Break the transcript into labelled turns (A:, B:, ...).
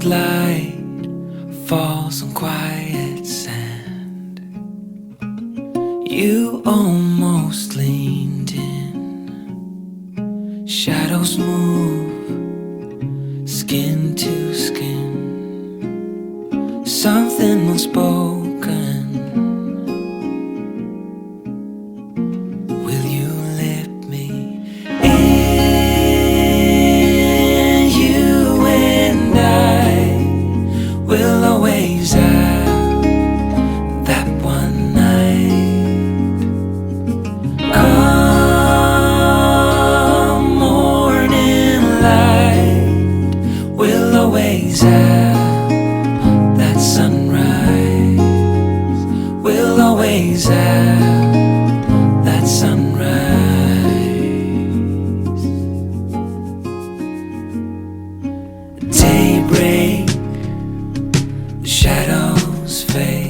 A: light falls on quiet sand. You almost leaned in. Shadows move, skin to skin. Something unspoken. Will you let me in? You and I will always have that one night. Come morning light, we'll always have that sunrise. We'll always have that sunrise. Daybreak, the shadows fade.